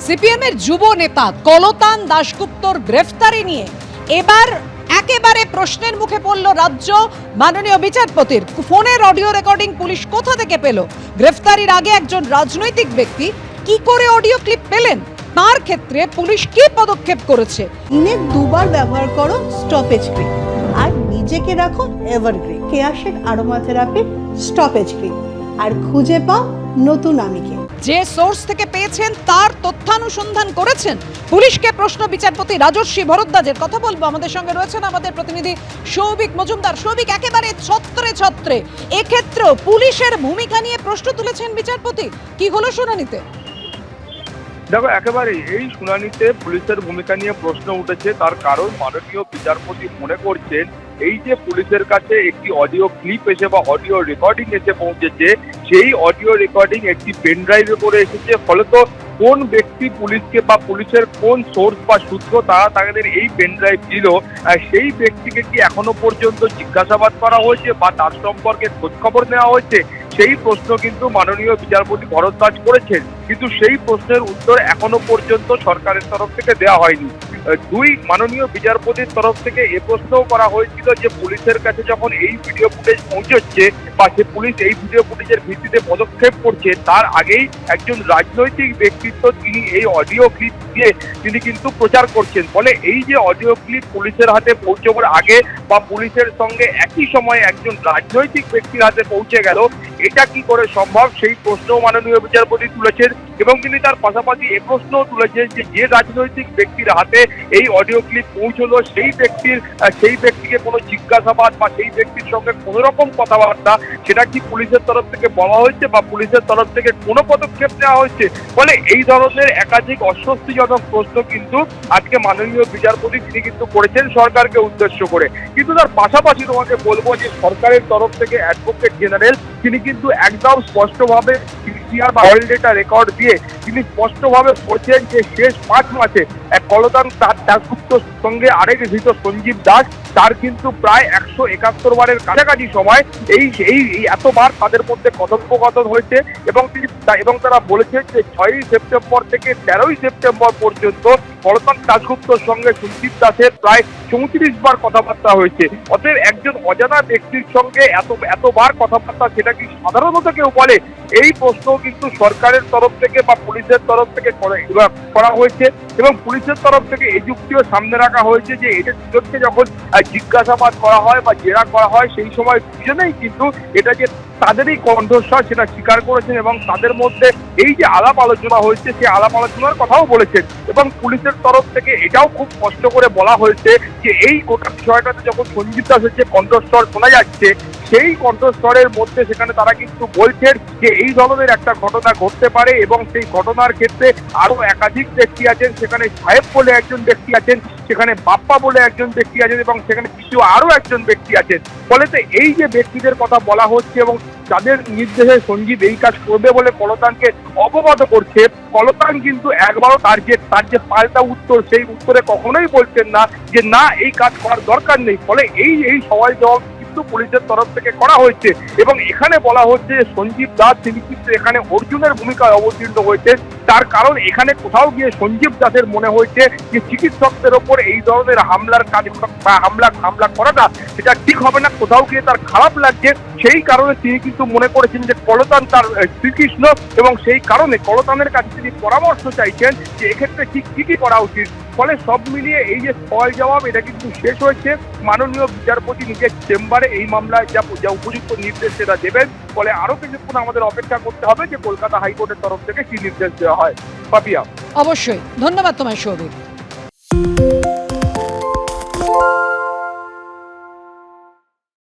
CPM এর যুব নেতা কলতান দাশগুপ্তর গ্রেফতারি নিয়ে এবার একেবারে প্রশ্নের মুখে পড়ল রাজ্য। মাননীয় বিচারপতির ফোনের অডিও রেকর্ডিং পুলিশ কোথা থেকে পেল? গ্রেফতারির আগে একজন রাজনৈতিক ব্যক্তি কি করে অডিও ক্লিপ পেলেন? তার ক্ষেত্রে পুলিশ কি পদক্ষেপ করেছে? দিনে দুবার ব্যবহার করো স্টপেজ ক্রিম আর নিজেকে রাখো evergreen. Keya Seth aromatherapy stoppage cream আর খুঁজে পাও নতুন আমিকে। যে সোর্স থেকে পেয়েছেন তার তথ্যানুসন্ধান করেছেন। পুলিশকে প্রশ্ন বিচারপতি রাজর্ষি ভরদ্বাজের। কথা বলবো, আমাদের সঙ্গে রয়েছেন আমাদের প্রতিনিধি সৌভিক মজুমদার। সৌভিক, একেবারে ছত্রে ছত্রে এক্ষেত্রেও পুলিশের ভূমিকা নিয়ে প্রশ্ন তুলেছেন বিচারপতি। কি হলো শুনানিতে? দেখো, একেবারে এই শুনানিতে পুলিশের ভূমিকা নিয়ে প্রশ্ন উঠেছে। তার কারণ মাননীয় বিচারপতি মনে করছেন এই যে পুলিশের কাছে একটি অডিও ক্লিপ এসে বা অডিও রেকর্ডিং এসে পৌঁছেছে, সেই অডিও রেকর্ডিং একটি পেন ড্রাইভে করে এসেছে। ফলত কোন ব্যক্তি পুলিশকে বা পুলিশের কোন সোর্স বা সূত্র তারা তাদের এই পেন ড্রাইভ দিল, সেই ব্যক্তিকে কি এখনো পর্যন্ত জিজ্ঞাসাবাদ করা হয়েছে বা তার সম্পর্কে খোঁজখবর নেওয়া হয়েছে? সেই প্রশ্ন কিন্তু মাননীয় বিচারপতি ভরদ্বাজ করেছেন, কিন্তু সেই প্রশ্নের উত্তর এখনো পর্যন্ত সরকারের তরফ থেকে দেওয়া হয়নি। মাননীয় বিচারপতির তরফ থেকে এ প্রশ্নও করা হয়েছিল যে পুলিশের কাছে যখন এই ভিডিও ফুটেজ পৌঁছচ্ছে বা সে পুলিশ এই ভিডিও ফুটেজের ভিত্তিতে পদক্ষেপ করছে, তার আগেই একজন রাজনৈতিক ব্যক্তিত্ব তিনি এই অডিও ক্লিপ দিয়ে তিনি কিন্তু প্রচার করছেন। ফলে এই যে অডিও ক্লিপ পুলিশের হাতে পৌঁছবার আগে বা পুলিশের সঙ্গে একই সময়ে একজন রাজনৈতিক ব্যক্তির হাতে পৌঁছে গেল, এটা কি করে সম্ভব? সেই প্রশ্নও মাননীয় বিচারপতি তুলেছেন এবং তিনি তার পাশাপাশি এ প্রশ্নও তুলেছেন যে রাজনৈতিক ব্যক্তির হাতে এই অডিও ক্লিপ পৌঁছলো সেই ব্যক্তিকে কোনো জিজ্ঞাসাবাদ বা সেই ব্যক্তির সঙ্গে কোনো রকম কথাবার্তা সেটা কি পুলিশের তরফ থেকে বলা হয়েছে বা পুলিশের তরফ থেকে কোনো পদক্ষেপ নেওয়া হয়েছে? ফলে এই ধরনের একাধিক অস্বস্তিজনক প্রশ্ন কিন্তু আজকে মাননীয় বিচারপতি তিনি কিন্তু করেছেন সরকারকে উদ্দেশ্য করে। কিন্তু তার পাশাপাশি তোমাকে বলবো যে সরকারের তরফ থেকে অ্যাডভোকেট জেনারেল তিনি কিন্তু একদম স্পষ্টভাবে ডেটা রেকর্ড দিয়ে তিনি স্পষ্টভাবে বলছেন যে শেষ 5 মাসে কলতান দাশগুপ্তর সঙ্গে আরেক ধৃত সঞ্জীব দাস তার কিন্তু প্রায় 171 বারের কাছাকাছি সময় এই এতবার তাদের মধ্যে কথোপকথন হয়েছে এবং তারা বলেছে যে 6ই সেপ্টেম্বর থেকে 13ই সেপ্টেম্বর পর্যন্ত কলতান দাশগুপ্তর সঙ্গে সঞ্জীব দাসের প্রায় 34 বার কথাবার্তা হয়েছে। অতএব একজন অজানা ব্যক্তির সঙ্গে এতবার কথাবার্তা সেটা কি সাধারণত কেউ বলে? এই প্রশ্ন কিন্তু সরকারের তরফ থেকে বা পুলিশের তরফ থেকে করা হয়েছে এবং পুলিশের তরফ থেকে এই যুক্তিও সামনে রাখা হয়েছে যে এটা দুজনকে যখন জিজ্ঞাসাবাদ করা হয় বা জেরা করা হয় সেই সময় দুজনেই কিন্তু এটা যে তাদেরই কণ্ঠস্বর সেটা স্বীকার করেছেন এবং তাদের মধ্যে এই যে আলাপ আলোচনা হয়েছে সেই আলাপ আলোচনার কথাও বলেছেন। এবং পুলিশের তরফ থেকে এটাও খুব স্পষ্ট করে বলা হয়েছে যে এই গোটা বিষয়টাতে যখন সঞ্জীব দাসের যে কণ্ঠস্বর শোনা যাচ্ছে সেই কণ্ঠস্বরের মধ্যে সেখানে তারা কিন্তু বলছেন যে এই ধরনের একটা ঘটনা ঘটতে পারে এবং সেই ঘটনার ক্ষেত্রে আরো একাধিক ব্যক্তি আছেন, সেখানে সাহেব বলে একজন ব্যক্তি আছেন, সেখানে বাপ্পা বলে একজন ব্যক্তি আছেন এবং সেখানে কিছু আরো একজন ব্যক্তি আছেন। ফলে এই যে ব্যক্তিদের কথা বলা হচ্ছে এবং যাদের নির্দেশে সঞ্জীব এই কাজ করবে বলে কলতানকে অবগত করছে, কলতান কিন্তু একবারও তার যে পাল্টা উত্তর সেই উত্তরে কখনোই বলছেন না যে না এই কাজ করার দরকার নেই। ফলে এই সওয়াল জবাব পুলিশের তরফ থেকে করা হয়েছে এবং এখানে বলা হচ্ছে যে সঞ্জীব দাস তিনি কিন্তু এখানে অর্জুনের ভূমিকায় অবতীর্ণ হয়েছে। তার কারণ এখানে কোথাও গিয়ে সঞ্জীব দাসের মনে হয়েছে যে চিকিৎসকদের ওপর এই ধরনের হামলার কাজ বা হামলা করাটা সেটা ঠিক হবে না, কোথাও গিয়ে তার খারাপ লাগছে। সেই কারণে তিনি কিন্তু মনে করেছেন যে কলতান তার শ্রীকৃষ্ণ এবং সেই কারণে কলতানের কাছে তিনি পরামর্শ চাইছেন যে এক্ষেত্রে ঠিক কি করা উচিত। ফলে সব মিলিয়ে এই যে সওয়াল জবাব এটা কিন্তু শেষ হয়েছে। মাননীয় বিচারপতি নিজের চেম্বারে এই মামলায় যা উপযুক্ত নির্দেশ সেটা দেবেন। ফলে আরো কিছুক্ষণ আমাদের অপেক্ষা করতে হবে যে কলকাতা হাইকোর্টের তরফ থেকে কি নির্দেশ দেওয়া হয়। পাপিয়া, অবশ্যই ধন্যবাদ তোমায় সৌভিক।